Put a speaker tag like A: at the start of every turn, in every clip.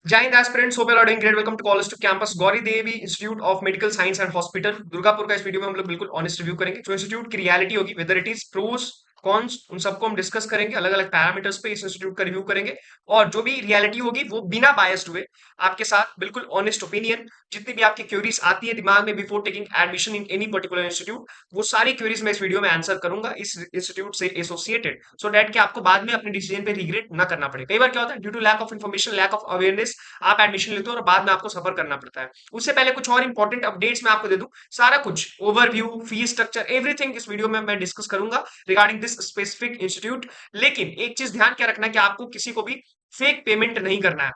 A: जय Hind aspirants, hope you are doing great. Welcome to college to campus Gauri Devi institute of medical science and hospital Durgapur का। इस video में हम लोग बिल्कुल ऑनेस्ट रिव्यू करेंगे जो इंस्टीट्यूट की रियलिटी होगी, whether it is pros cons, उन सबको हम डिस्कस करेंगे। अलग अलग पैरामीटर्स पे इस इंस्टीट्यूट का रिव्यू करेंगे और जो भी रियलिटी होगी वो बिना बायस्ड हुए आपके साथ बिल्कुल ऑनेस्ट ओपिनियन। जितनी भी आपकी क्वेरीज आती है दिमाग में before taking admission in any particular institute, वो सारी क्वेरीज मैं इस वीडियो में आंसर करूंगा इस इंस्टीट्यूट से एसोसिएटेड, सो दैट कि आपको बाद में अपने डिसीजन पे रिग्रेट ना करना पड़े। कई बार क्या होता है, due to lack of information, lack of awareness, आप एडमिशन लेते हो और बाद में आपको सफर करना पड़ता है। उससे पहले कुछ और इंपॉर्टेंट अपडेट्स मैं आपको दे दूं, सारा कुछ ओवरव्यू, फीस स्ट्रक्चर, एवरीथिंग इस वीडियो में मैं डिस्कस करूंगा रिगार्डिंग दिस स्पेसिफिक इंस्टीट्यूट। लेकिन एक चीज ध्यान क्या रखना है कि आपको किसी को भी फेक पेमेंट नहीं करना है।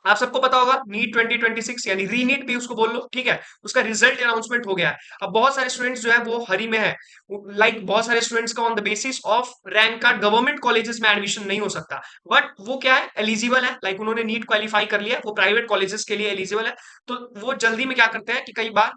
A: आप सबको पता होगा नीट 2026 यानी रीनीट भी उसको बोल लो, ठीक है, उसका रिजल्ट अनाउंसमेंट हो गया है। अब बहुत सारे स्टूडेंट्स जो है वो हरी में है, लाइक बहुत सारे स्टूडेंट्स का on the basis of rank card government colleges में एडमिशन नहीं हो सकता, बट वो क्या है, एलिजिबल है, लाइक उन्होंने नीट क्वालिफाई कर लिया, वो प्राइवेट कॉलेजेस के लिए एलिजिबल है। तो वो जल्दी में क्या करते हैं कि कई बार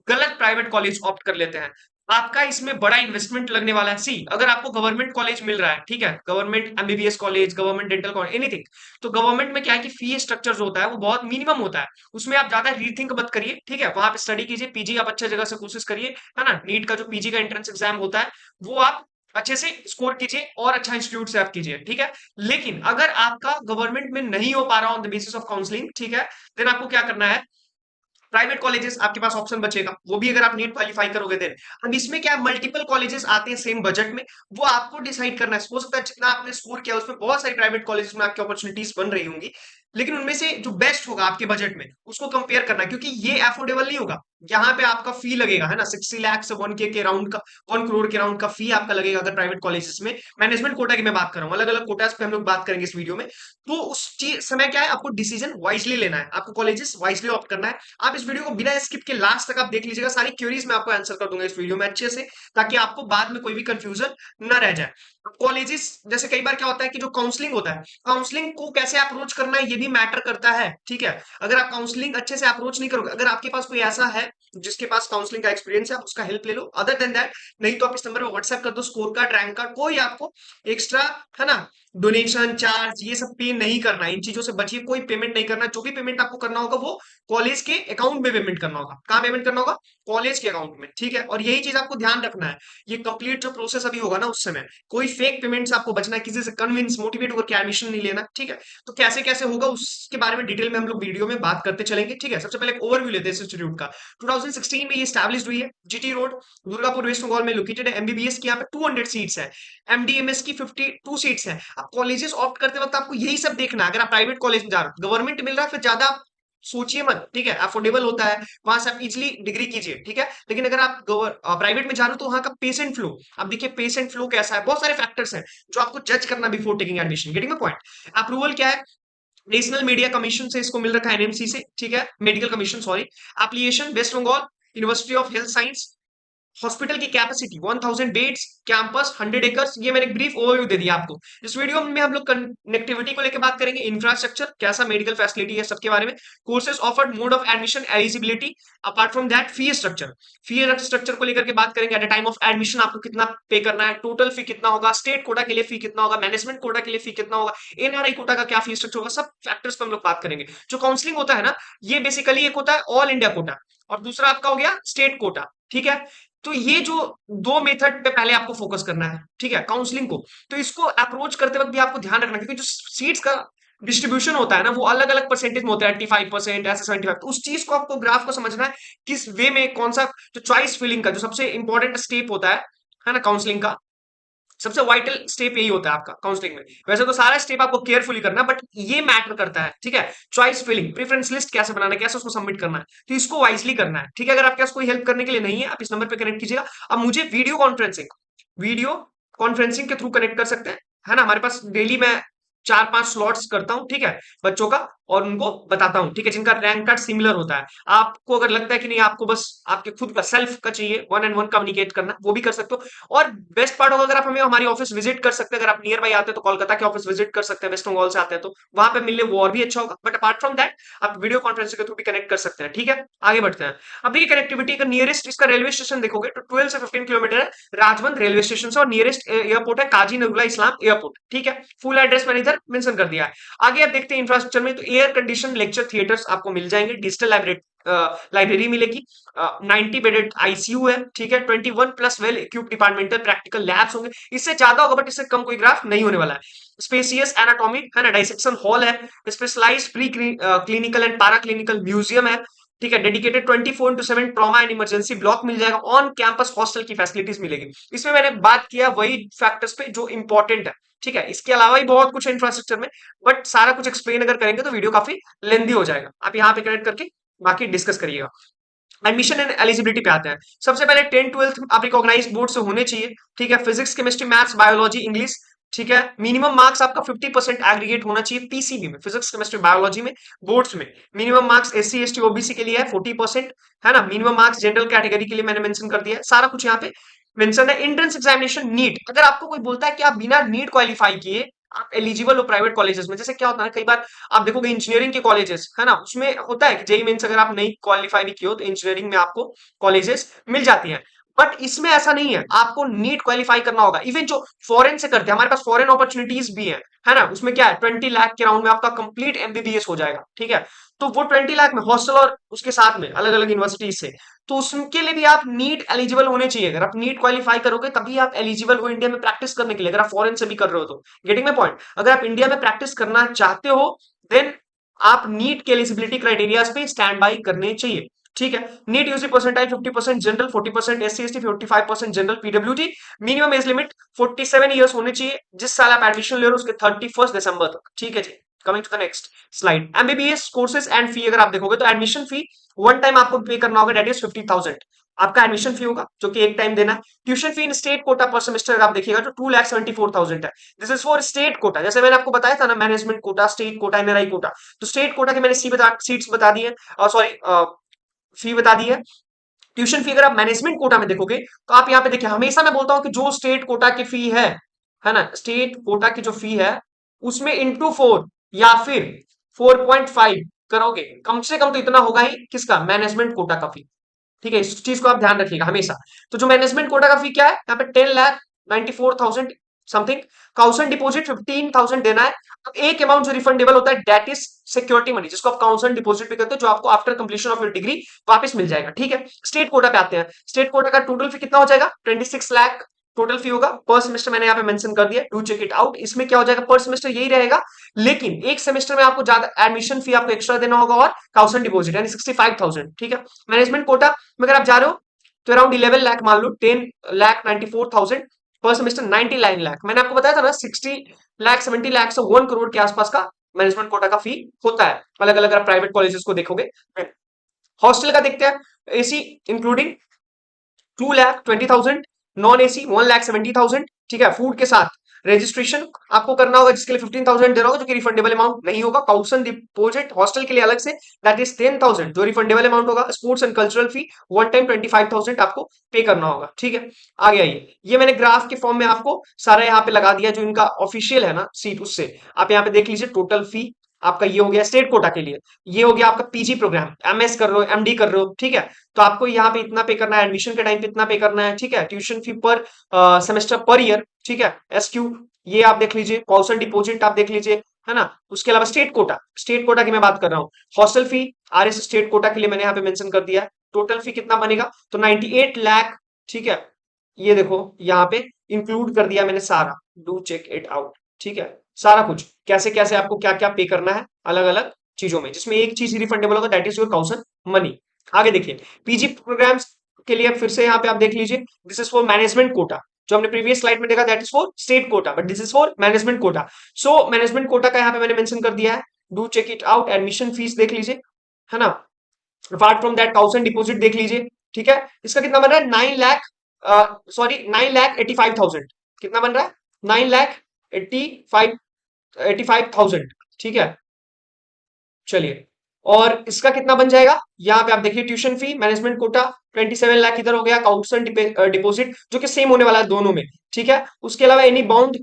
A: गलत प्राइवेट कॉलेज ऑप्ट कर लेते हैं। आपका इसमें बड़ा इन्वेस्टमेंट लगने वाला है। सी, अगर आपको गवर्नमेंट कॉलेज मिल रहा है, ठीक है, government MBBS college, government dental college, anything, तो गवर्नमेंट में क्या है कि फी स्ट्रक्चर जो होता है वो बहुत मिनिमम होता है। उसमें आप ज्यादा रीथिंक मत करिए, ठीक है, वहां पे स्टडी कीजिए, पीजी आप अच्छे जगह से कोशिश करिए, है ना। नीट का जो पीजी का एंट्रेंस एग्जाम होता है वो आप अच्छे से स्कोर कीजिए और अच्छा इंस्टीट्यूट से आप कीजिए, ठीक है। लेकिन अगर आपका गवर्नमेंट में नहीं हो पा रहा on the basis of counselling, ठीक है, देन आपको क्या करना है, प्राइवेट कॉलेजेस आपके पास ऑप्शन बचेगा, वो भी अगर आप नीट क्वालिफाई करोगे देन। अब इसमें क्या मल्टीपल कॉलेजेस आते हैं सेम बजट में, वो आपको डिसाइड करना है। हो सकता है जितना आपने स्कोर किया उसमें बहुत सारी प्राइवेट कॉलेजेस में आपकी अपॉर्चुनिटीज बन रही होंगी, लेकिन उनमें से जो बेस्ट होगा आपके बजट में उसको कंपेयर करना है, क्योंकि ये अफोर्डेबल नहीं होगा। यहाँ पे आपका फी लगेगा, है ना, 60 लाख से 1 के राउंड का, 1 करोड़ के राउंड का फी आपका लगेगा अगर प्राइवेट कॉलेजेस में। मैनेजमेंट कोटा की मैं बात कर रहा हूँ, अलग अलग कोटास पे हम लोग बात करेंगे इस वीडियो में। तो उस चीज समय क्या है, आपको डिसीजन वाइजली लेना है, आपको कॉलेजेस वाइजली ऑप्ट करना है। आप इस वीडियो को बिना स्किप के लास्ट तक आप देख लीजिएगा, सारी क्वेरीज मैं आपको आंसर कर दूंगा इस वीडियो में अच्छे से, ताकि आपको बाद में कोई भी कंफ्यूजन न रह जाए। कॉलेजेस जैसे कई बार क्या होता है कि जो काउंसलिंग होता है, काउंसलिंग को कैसे अप्रोच करना है ये भी मैटर करता है, ठीक है। अगर आप काउंसलिंग अच्छे से अप्रोच नहीं करोगे, अगर आपके पास कोई ऐसा है जिसके पास काउंसलिंग का एक्सपीरियंस है, आप उसका हेल्प ले लो। अदर देन दैट, नहीं तो आप इस नंबर पर व्हाट्सएप कर दो स्कोर कार्ड, रैंक कार्ड, कोई आपको एक्स्ट्रा, है ना, डोनेशन चार्ज ये सब पे नहीं करना है। इन चीजों से बचिए, कोई पेमेंट नहीं करना। जो भी पेमेंट आपको करना होगा वो कॉलेज के अकाउंट में पेमेंट करना होगा। कहाँ पेमेंट करना होगा? कॉलेज के अकाउंट में, ठीक है। और यही चीज आपको ध्यान रखना है, ये कंप्लीट जो प्रोसेस अभी होगा ना उस समय कोई फेक पेमेंट से आपको बचना है, किसी से कन्विंस मोटिवेट होकर के एडमिशन नहीं लेना, ठीक है। तो कैसे कैसे होगा उसके बारे में डिटेल में हम लोग वीडियो में बात करते चलेंगे, ठीक है। सबसे पहले एक ओवरव्यू लेते हैं इस इंस्टीट्यूट का। 2016 में ये स्टैब्लिश हुई है, जीटी रोड, दुर्गापुर, वेस्ट बंगाल में लोकेटेड है। एमबीबीएस की यहाँ पे 200 सीट्स है, एमडीएमएस की 52 सीट्स हैं। अब कॉलेजेस ऑप्ट करते वक्त आपको यही सब देखना है। अगर आप प्राइवेट कॉलेज में जा रहे हो, गवर्नमेंट मिल रहा है, फिर ज्यादा आप सोचिए मत, ठीक है, अफोर्डेबल होता है, वहां से आप इजिली डिग्री कीजिए, ठीक है। लेकिन अगर आप प्राइवेट में जा रहे हो तो वहां का पेशेंट फ्लो, अब देखिए पेशेंट फ्लो कैसा है, बहुत सारे फैक्टर्स हैं जो आपको जज करना before taking admission. Getting the point? Approval क्या है, नेशनल मीडिया कमीशन से इसको मिल रखा है, एनएमसी से, ठीक है, medical commission sorry. Application West Bengal university of health science. Hospital की कैपेसिटी 1000 बेड्स, कैंपस 100 एकर्स। ये मैंने एक ब्रीफ ओवरव्यू दे दिया आपको। इस वीडियो में हम लोग कनेक्टिविटी को लेकर बात करेंगे, इंफ्रास्ट्रक्चर कैसा, मेडिकल फैसिलिटी है, सबके बारे में। Courses offered, mode of admission, eligibility, apart from that fee structure, fee structure को लेकर के बात करेंगे। At the time of admission आपको कितना पे करना है, टोटल फी कितना होगा, स्टेट कोटा के लिए फी कितना होगा, मैनेजमेंट कोटा के लिए फी कितना होगा, एनआरआई कोटा का क्या फी स्ट्रक्चर होगा, सब फैक्टर्स पर हम लोग बात करेंगे। जो काउंसलिंग होता है ना, ये बेसिकली एक होता है ऑल इंडिया कोटा और दूसरा आपका हो गया स्टेट कोटा, ठीक है। तो ये जो दो मेथड पे पहले आपको फोकस करना है, ठीक है, काउंसलिंग को। तो इसको अप्रोच करते वक्त भी आपको ध्यान रखना, क्योंकि जो सीट्स का डिस्ट्रीब्यूशन होता है ना वो अलग अलग परसेंटेज में होता है, 85% ऐसे 75, तो उस चीज को आपको ग्राफ को समझना है, किस वे में कौन सा जो चॉइस फिलिंग का जो सबसे इंपॉर्टेंट स्टेप होता है ना, काउंसलिंग का सबसे वाइटल स्टेप यही होता है आपका काउंसलिंग में। वैसे तो सारा स्टेप आपको केयरफुली करना है, बट ये मैटर करता है, ठीक है। चॉइस फिलिंग, प्रेफरेंस लिस्ट कैसे बनाना है, कैसे उसको सबमिट करना है, तो इसको वाइजली करना है, ठीक है। अगर आपके पास कोई हेल्प करने के लिए नहीं है, आप इस नंबर पे कनेक्ट कीजिएगा। अब मुझे वीडियो कॉन्फ्रेंसिंग के थ्रू कनेक्ट कर सकते हैं, है ना। हमारे पास डेली मैं 4-5 स्लॉट्स करता हूँ, ठीक है, बच्चों का, और उनको बताता हूँ, ठीक है, जिनका रैंक कार्ड सिमिलर होता है। आपको अगर लगता है कि नहीं, आपको बस आपके खुद का सेल्फ का चाहिए, 1-on-1 कम्युनिकेट करना, वो भी कर सकते हो। और बेस्ट पार्ट होगा अगर आप हमें हमारी ऑफिस विजिट कर सकते हैं, अगर आप नियर बाई आते हैं तो कोलकाता के ऑफिस विजिट कर सकते हैं, वेस्ट बंगाल से आते हैं तो वहां पे मिलने वो और भी अच्छा होगा। बट अपार्ट फ्रॉम दैट आप वीडियो कॉन्फ्रेंसिंग के थ्रू भी कनेक्ट कर सकते हैं, ठीक है। आगे बढ़ते हैं। अब देखिए कनेक्टिविटी का नियरेस्ट इसका रेलवे स्टेशन देखोगे तो 12 से 15 किलोमीटर है राजबंद रेलवे स्टेशन से, और नियरेस्ट एयरपोर्ट है काजी नजरुल्लाह इस्लाम एयरपोर्ट, ठीक है। फुल एड्रेस मैंने इधर मेंशन कर दिया है। आगे आप देखते हैं इंफ्रास्ट्रक्चर में, तो एयर कंडीशन लेक्चर थिएटर्स आपको मिल जाएंगे, डिजिटल लाइब्रेरी मिलेगी, 90 बेडेड आईसीयू है, ठीक है, 21 plus well equipped departmental practical labs होंगे। इससे ज्यादा होगा बट इससे कम कोई ग्राफ नहीं होने वाला है। स्पेसियस एनाटॉमिक है ना, डाइसेक्शन हॉल है, specialised pre clinical and para clinical museum है, ठीक है, dedicated 24/7 trauma and emergency block मिल जाएगा, ऑन कैंपस हॉस्टल की फैसिलिटीज मिलेगी। इसमें मैंने बात किया वही फैक्टर्स पे जो इंपॉर्टेंट है, ठीक है, इसके अलावा ही बहुत कुछ है इंफ्रास्ट्रक्चर में, बट सारा कुछ एक्सप्लेन अगर करेंगे तो वीडियो काफी लेंदी हो जाएगा। आप यहाँ पे कनेक्ट करके बाकी डिस्कस करिएगा। एडमिशन एंड एलिजिबिलिटी पे आते हैं। सबसे पहले 10th-12th आप रिकॉग्नाइज्ड बोर्ड से होने चाहिए, ठीक है, physics chemistry maths biology English, ठीक है, मिनिमम मार्क्स आपका 50% एग्रीगेट होना चाहिए पीसीबी में, फिजिक्स केमिस्ट्री बायोलॉजी में, बोर्ड्स में। Minimum marks SC ST OBC के लिए है 40%, है ना, मिनिमम मार्क्स जनरल कैटेगरी के लिए मैंने मेंशन कर दिया है, सारा कुछ यहाँ पे मेंशन है। एंट्रेंस एग्जामिनेशन नीट, अगर आपको कोई बोलता है कि आप बिना नीट क्वालिफाई किए आप एलिजिबल हो प्राइवेट कॉलेजेस में, जैसे क्या होता है कई बार आप देखोगे इंजीनियरिंग के कॉलेजेस, है ना, उसमें होता है कि जेई मेंस अगर आप नहीं क्वालिफाई नहीं किए हो तो इंजीनियरिंग में आपको कॉलेजेस मिल जाती हैं, बट इसमें ऐसा नहीं है, आपको नीट क्वालिफाई करना होगा। इवन जो फॉरेन से करते हैं, हमारे पास फॉरेन अपॉर्चुनिटीज भी है ना, उसमें क्या है 20 लाख के राउंड में आपका कंप्लीट एमबीबीएस हो जाएगा, ठीक है, तो वो 20 लाख में हॉस्टल और उसके साथ में अलग अलग यूनिवर्सिटी से, तो उसके लिए भी आप नीट एलिजिबल होने चाहिए। अगर आप नीट क्वालिफाई करोगे तभी आप एलिजिबल हो इंडिया में प्रैक्टिस करने के लिए, अगर आप फॉरेन से भी कर रहे हो तो। गेटिंग माय पॉइंट, अगर आप इंडिया में प्रैक्टिस करना चाहते हो देन आप नीट के एलिजिबिलिटी क्राइटेरियाज पे स्टैंड बाई करने चाहिए, ठीक है। NEET UG percentile 50% general, 40% SC ST, 45% general PWD. Minimum age limit 47 years होनी चाहिए जिस साल आप एडमिशन ले रहे हो उसके 31 दिसंबर तक, ठीक है जी। Coming to the next slide, MBBS courses and fee अगर आप देखोगे तो एडमिशन फी वन टाइम आपको पे करना होगा, दैट इज 50,000 आपका एडमिशन फी होगा जो कि एक टाइम देना है। ट्यूशन फी इन स्टेट कोटा पर सेमेस्टर आप देखिएगा तो 2,74,000 है, this is for state Kota. जैसे मैंने आपको बताया था ना, management quota, state quota, NRI quota, तो स्टेट कोटा के मैंने सीट्स बता दी है, सॉरी फी बता दी है। ट्यूशन फी अगर आप मैनेजमेंट कोटा में देखोगे तो आप यहाँ पे देखिए, हमेशा मैं बोलता हूँ कि जो स्टेट कोटा की फी है ना, स्टेट कोटा की जो फी है उसमें इंटू 4 या फिर 4.5 करोगे, कम से कम तो इतना होगा ही, किसका, मैनेजमेंट कोटा का फी, ठीक है, इस चीज को आप ध्यान रखिएगा हमेशा। तो जो मैनेजमेंट कोटा का फी क्या है, यहाँ पे 10,94,000 समथिंग, काउंसन डिपॉजिट 15,000 देना है। अब एक अमाउंट जो रिफंडेबल होता है दैट इज सिक्योरिटी मनी, जिसको आप काउंसन डिपॉजिट भी कहते हो, जो आपको after completion of your degree वापस मिल जाएगा, ठीक है। स्टेट कोटा पे आते हैं, स्टेट कोटा का टोटल फी कितना हो जाएगा, 26 लाख टोटल फी होगा पर सेमेस्टर, मैंने यहाँ पे मेंशन कर दिया, डू चेक इट आउट। इसमें क्या हो जाएगा, पर सेमेस्टर यही रहेगा, लेकिन एक सेमेस्टर में आपको ज्यादा एडमिशन फी आपको एक्स्ट्रा देना होगा और काउंसन डिपॉजिट यानी 65,000, ठीक है। मैनेजमेंट कोटा में अगर आप जा रहे हो तो अराउंड 11 लाख मान लो, 10,94,000 पर सेमेस्टर, 99 लाख। मैंने आपको बताया था ना 60 लाख 70 लाख से 1 करोड़ के आसपास का मैनेजमेंट कोटा का फी होता है, अलग अलग अगर प्राइवेट कॉलेजेस को देखोगे। हॉस्टल का देखते हैं, एसी इंक्लूडिंग 2,20,000, नॉन एसी 1,70,000, ठीक है, फूड के साथ रजिस्ट्रेशन आपको करना होगा जिसके लिए 15,000 देना होगा जो कि रिफंडेबल अमाउंट नहीं होगा। काउंसन डिपॉजिट हॉस्टल के लिए अलग से दैट इज 10,000 जो रिफंडेबल अमाउंट होगा। Sports and cultural fee one time 25,000 आपको पे करना होगा, ठीक है। आगे आइए, ये मैंने ग्राफ के फॉर्म में आपको सारा यहाँ पे लगा दिया, जो इनका ऑफिशियल है ना सीट, उससे आप यहाँ पे देख लीजिए टोटल फी आपका ये हो गया स्टेट कोटा के लिए, ये हो गया आपका पीजी प्रोग्राम, एमएस कर रहे हो, एमडी कर रहे हो, ठीक है, तो आपको यहाँ पे इतना पे करना है, एडमिशन के टाइम पे इतना पे करना है, ठीक है। ट्यूशन फी पर सेमेस्टर पर ईयर, ठीक है, एसक्यू ये आप देख लीजिए, काउंसन डिपॉजिट आप देख लीजिए, है ना। उसके अलावा स्टेट कोटा की मैं बात कर रहा हूँ, hostel fee RS state quota के लिए मैंने यहाँ पे मेंशन कर दिया है, टोटल फी कितना बनेगा तो 98 लाख, ठीक है, ये देखो यहाँ पे इंक्लूड कर दिया मैंने सारा, डू चेक इट आउट, ठीक है, सारा कुछ कैसे कैसे आपको क्या क्या पे करना है अलग अलग चीजों में, जिसमें एक चीज रिफंडेबल होगा दैट इज योर काउंसन मनी। आगे देखिए, पीजी प्रोग्राम्स के लिए फिर से यहाँ पे आप देख लीजिए, this is for management quota, जो हमने प्रीवियस स्लाइड में देखा that is for state quota, but this is for management quota. So management quota का यहाँ पे मैंने मेंशन कर दिया है, do check it out. Admission fees देख लीजिए, है ना, apart from that caution deposit देख लीजिए, ठीक है। इसका कितना बन रहा है 9,85,000, कितना बन रहा है 9,85,000, ठीक है। चलिए, और इसका कितना बन जाएगा, यहाँ पे आप देखिए tuition fee management quota 27 lakh इधर हो गया, काउंसन डिपॉजिट जो कि सेम होने वाला है दोनों में, ठीक है। उसके अलावा any bound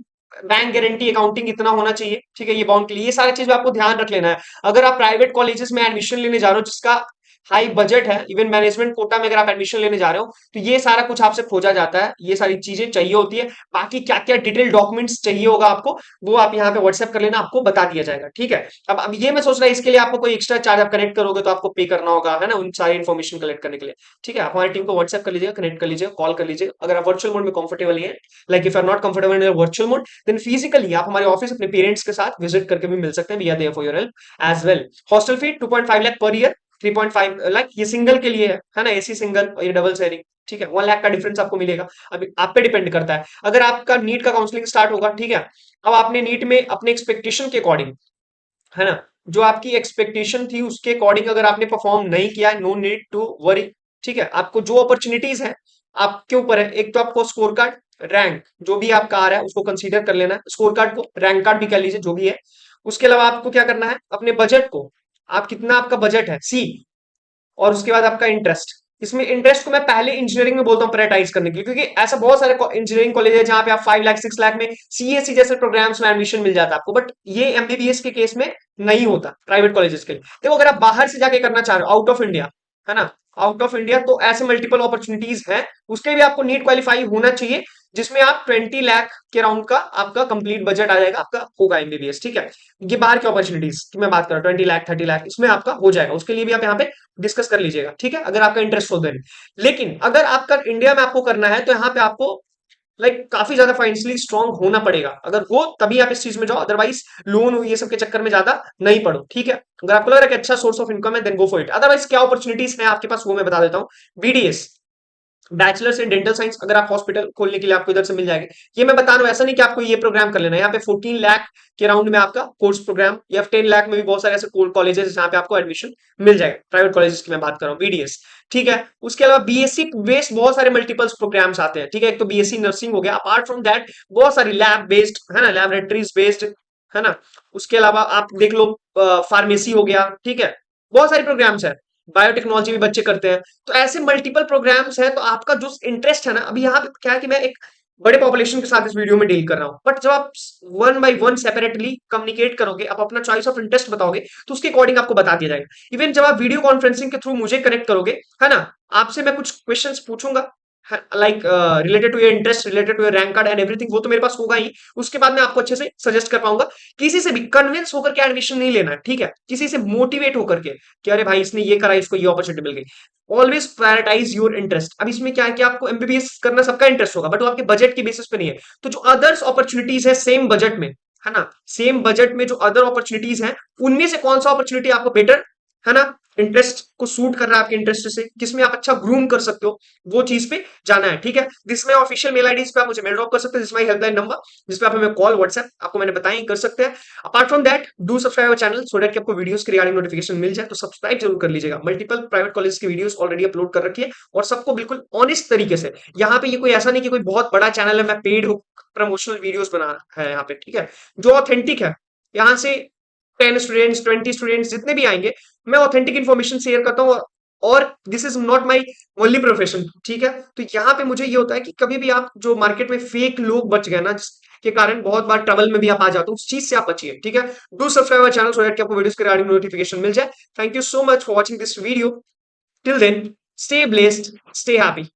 A: bank guarantee accounting इतना होना चाहिए, ठीक है, ये बाउंड के लिए, ये सारी चीज आपको ध्यान रख लेना है। अगर आप प्राइवेट कॉलेजेस में एडमिशन लेने जा रहे हो जिसका हाई बजट है, इवन मैनेजमेंट कोटा में अगर आप एडमिशन लेने जा रहे हो तो ये सारा कुछ आपसे खोजा जाता है, ये सारी चीजें चाहिए होती है। बाकी क्या क्या डिटेल डॉक्यूमेंट्स चाहिए होगा आपको, वो आप यहाँ पे व्हाट्सएप कर लेना, आपको बता दिया जाएगा। ठीक है, अब ये मैं सोच रहा हूँ इसके लिए आपको कोई एक्स्ट्रा चार्ज आप कनेक्ट करोगे तो आपको पे करना होगा, है ना, उन सारी इन्फॉर्मेशन कलेक्ट करने के लिए। ठीक है, आप हमारी टीम को व्हाट्सएप कर लीजिएगा, कनेक्ट कर लीजिएगा, कॉल कर लीजिएगा। अगर आप वर्चुअल मोड में कंफर्टेबल है, like if are not comfortable in virtual mode, then physically आप हमारे ऑफिस अपने पेरेंट्स के साथ विजिट करके भी मिल सकते हैं। We are there for your help as well. Hostel fee 2.5 lakh per year, 3.5 lakh ये सिंगल के लिए है ना, एसी सिंगल और ये डबल शेयरिंग। ठीक है, 1 लाख का डिफरेंस आपको मिलेगा। अभी आप पे डिपेंड करता है। अगर आपका नीट का काउंसलिंग स्टार्ट होगा, ठीक है, अब आपने नीट में अपने एक्सपेक्टेशन के अकॉर्डिंग, है ना, जो आपकी एक्सपेक्टेशन थी उसके अकॉर्डिंग अगर आपने परफॉर्म नहीं किया, नो नीड टू वरी। ठीक है, आपको जो अपॉर्चुनिटीज है आपके ऊपर है। एक तो आपको स्कोर कार्ड, रैंक जो भी आपका आ रहा है उसको कंसीडर कर लेना है, स्कोर कार्ड को रैंक कार्ड भी कह लीजिए, जो भी है। उसके अलावा आपको क्या करना है, अपने बजट को, आप कितना आपका बजट है सी, और उसके बाद आपका इंटरेस्ट। इसमें इंटरेस्ट को मैं पहले इंजीनियरिंग में बोलता हूँ प्रायोरिटाइज करने के लिए, क्योंकि ऐसा बहुत सारे इंजीनियरिंग कॉलेज है जहां पे आप 5 लाख 6 लाख में सीएससी जैसे प्रोग्राम्स में एडमिशन मिल जाता है आपको, बट ये एमबीबीएस के केस में नहीं होता प्राइवेट कॉलेजेस के लिए। देखो, अगर आप बाहर से जाके करना चाह रहे हो, आउट ऑफ इंडिया, है ना, आउट ऑफ इंडिया, तो ऐसे मल्टीपल अपॉर्चुनिटीज हैं। उसके भी आपको नीट क्वालिफाई होना चाहिए, जिसमें आप 20 लाख के राउंड का आपका कंप्लीट बजट आ जाएगा, आपका होगा एमबीबीएस। ठीक है, ये बाहर की अपॉर्चुनिटीज की मैं बात कर रहा हूँ, 20 लाख 30 लाख इसमें आपका हो जाएगा। उसके लिए भी आप यहाँ पे डिस्कस कर लीजिएगा। ठीक है, अगर आपका इंटरेस्ट हो देन। लेकिन अगर आपका इंडिया में आपको करना है तो यहाँ पे आपको लाइक काफी ज्यादा फाइनेंशियली स्ट्रांग होना पड़ेगा। अगर हो तभी आप इस चीज में जाओ, अदरवाइज लोन ये सब के चक्कर में ज्यादा नहीं पड़ो। ठीक है, अगर आपको लग रहा है कि अच्छा सोर्स ऑफ इनकम है, then go for it. Otherwise क्या अपॉर्चुनिटीज है आपके पास वो मैं बता देता हूँ। BDS, bachelors in dental science, अगर आप हॉस्पिटल खोलने के लिए आपको इधर से मिल जाएंगे। ये मैं बता रहा हूँ, ऐसा नहीं कि आपको ये प्रोग्राम कर लेना है। यहाँ पे 14 लाख के राउंड में आपका कोर्स प्रोग्राम, या 10 लाख में भी बहुत सारे ऐसे कॉलेजेस जहाँ पे आपको एडमिशन मिल जाएगा। प्राइवेट कॉलेजेस की मैं बात कर रहा हूँ, बीडीएस। ठीक है, उसके अलावा बीएससी बेस्ड बहुत सारे मल्टीपल्स प्रोग्राम्स आते हैं। ठीक है, एक तो बीएससी नर्सिंग हो गया, अपार्ट फ्रॉम दैट बहुत सारी लैब बेस्ड, है ना, लैबोरेटरीज बेस्ड, है ना। उसके अलावा आप देख लो, फार्मेसी हो गया। ठीक है, बहुत सारे प्रोग्राम्स है, बायोटेक्नोलॉजी भी बच्चे करते हैं। तो ऐसे मल्टीपल प्रोग्राम्स हैं, तो आपका जो इंटरेस्ट है ना, अभी यहाँ पे क्या है कि मैं एक बड़े पॉपुलेशन के साथ इस वीडियो में डील कर रहा हूँ, बट जब आप one by one separately communicate करोगे, आप अपना चॉइस ऑफ इंटरेस्ट बताओगे, तो उसके अकॉर्डिंग आपको बता दिया जाएगा। इवन जब आप वीडियो कॉन्फ्रेंसिंग के थ्रू मुझे कनेक्ट करोगे, है ना, आपसे मैं कुछ क्वेश्चंस पूछूंगा, like related to your interest, related to your rank card and everything, वो तो मेरे पास होगा ही। उसके बाद मैं आपको अच्छे से सजेस्ट कर पाऊंगा। किसी से भी कन्विंस होकर के एडमिशन नहीं लेना है। ठीक है, किसी से मोटिवेट होकर के कि अरे भाई इसने ये करा, इसको ये अपॉर्चुनिटी मिल गई। Always prioritise your interest. अब इसमें क्या है कि आपको एमबीबीएस करना सबका इंटरेस्ट होगा, बट वो आपके बजट के बेसिस पे नहीं है। तो जो अदर्स अपॉर्चुनिटीज है सेम बजट में, है ना, सेम बजट में जो अदर अपॉर्चुनिटीज हैं, उनमें से कौन सा अपॉर्चुनिटी आपको बेटर, है ना, इंटरेस्ट को सूट कर रहा है, आपके इंटरेस्ट से किसमें आप अच्छा ग्रूम कर सकते हो, वो चीज पे जाना है। ठीक है, जिसमें ऑफिशियल मेल आईडी पे आप मुझे मेल ड्रॉप कर सकते हैं, जिसमें हेल्पलाइन नंबर, जिसपे आप हमें कॉल व्हाट्सएप आपको मैंने बताया कर सकते हैं। Apart from that, do subscribe our channel so that कि आपको वीडियोस की रिगार्डिंग नोटिफिकेशन मिल जाए। तो सब्सक्राइब जरूर कर लीजिएगा। मल्टीपल प्राइवेट कॉलेज की वीडियोस ऑलरेडी अपलोड कर रखी है, और सबको बिल्कुल ऑनेस्ट तरीके से। यहाँ पे ये कोई ऐसा नहीं कि कोई बहुत बड़ा चैनल है, मैं पेड प्रमोशनल वीडियोस बना रहा है यहाँ पे। ठीक है, जो ऑथेंटिक है, यहाँ से 10 स्टूडेंट्स 20 स्टूडेंट्स जितने भी आएंगे, मैं ऑथेंटिक इन्फॉर्मेशन शेयर करता हूँ। और this is not my only profession. ठीक है, तो यहाँ पे मुझे ये होता है कि कभी भी आप जो मार्केट में फेक लोग बच गए ना, जिसके कारण बहुत बार ट्रबल में भी आप आ जाते हो, उस चीज से आप बचिए। ठीक है, do subscribe channel so that कि आपको वीडियोस के रिगार्डिंग नोटिफिकेशन मिल जाए। Thank you so much for watching this video. Till then, stay blessed, stay happy.